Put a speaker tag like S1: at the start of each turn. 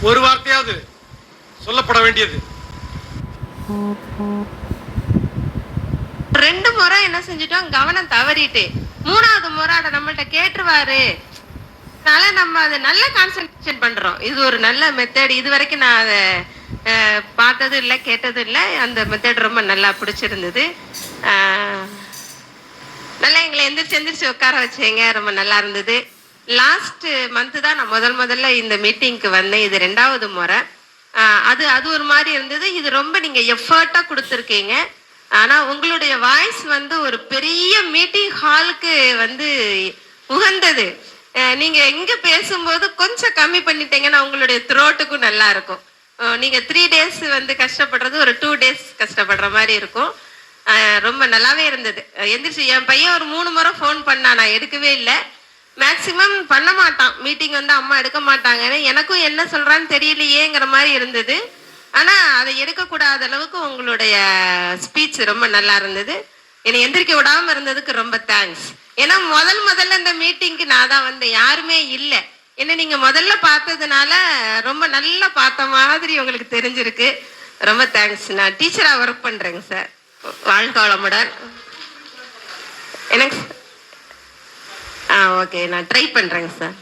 S1: ஒரு வார்த்தையாவது சொல்லப்பட வேண்டியது.
S2: 2 முறை என்ன செஞ்சுட்டோம், கவனம் தவறிட்டு 3வது முறை அட நம்மள்ட்ட கேட்டுருவாரு, அதனால நம்ம அதை நல்ல கான்சென்ட்ரேஷன் பண்றோம். இது ஒரு நல்ல மெத்தட். இது வரைக்கும் நான் அதை பார்த்ததும் இல்லை, கேட்டதும் இல்லை. அந்த மெத்தட் ரொம்ப நல்லா பிடிச்சிருந்தது. நல்லா எங்களை எந்திரிச்சு எந்திரிச்சு உட்கார வச்சீங்க, ரொம்ப நல்லா இருந்தது. லாஸ்ட் மந்த் தான் நான் முதல்ல இந்த மீட்டிங்க்கு வந்தேன். இது 2வது முறை. அது அது ஒரு மாதிரி இருந்தது. இது ரொம்ப நீங்க எஃபர்ட்டா கொடுத்துருக்கீங்க. ஆனா உங்களுடைய வாய்ஸ் வந்து ஒரு பெரிய மீட்டிங் ஹாலுக்கு வந்து உகந்தது. நீங்க எங்க பேசும்போது கொஞ்சம் கம்மி பண்ணிட்டீங்கன்னா உங்களுடைய த்ரோட்டுக்கும் நல்லா இருக்கும். நீங்க 3 days வந்து கஷ்டப்படுறது ஒரு 2 days கஷ்டப்படுற மாதிரி இருக்கும். ரொம்ப நல்லாவே இருந்தது. எந்திரிச்சு என் பையன் ஒரு 3 முறை ஃபோன் பண்ணா, நான் எடுக்கவே இல்லை. மேக்சிமம் பண்ண மாட்டான். மீட்டிங் வந்து அம்மா எடுக்க மாட்டாங்கன்னு. எனக்கும் என்ன சொல்றான்னு தெரியலையேங்கிற மாதிரி இருந்தது. ஆனா அதை எடுக்கக்கூடாத அளவுக்கு உங்களுடைய ஸ்பீச் ரொம்ப நல்லா இருந்தது. என்னை எந்திரிக்க விடாம இருந்ததுக்கு ரொம்ப தேங்க்ஸ். ஏன்னா முதல்ல இந்த மீட்டிங்க்கு நான் தான் வந்தேன், யாருமே இல்லை. என்ன நீங்க முதல்ல பார்த்ததுனால ரொம்ப நல்லா பார்த்த மாதிரி உங்களுக்கு தெரிஞ்சிருக்கு. ரொம்ப தேங்க்ஸ். நான் டீச்சரா ஒர்க் பண்றேங்க சார். வாழ்க வளமுடன். எனக்கு ஓகே, நான் ட்ரை பண்றேங்க சார்.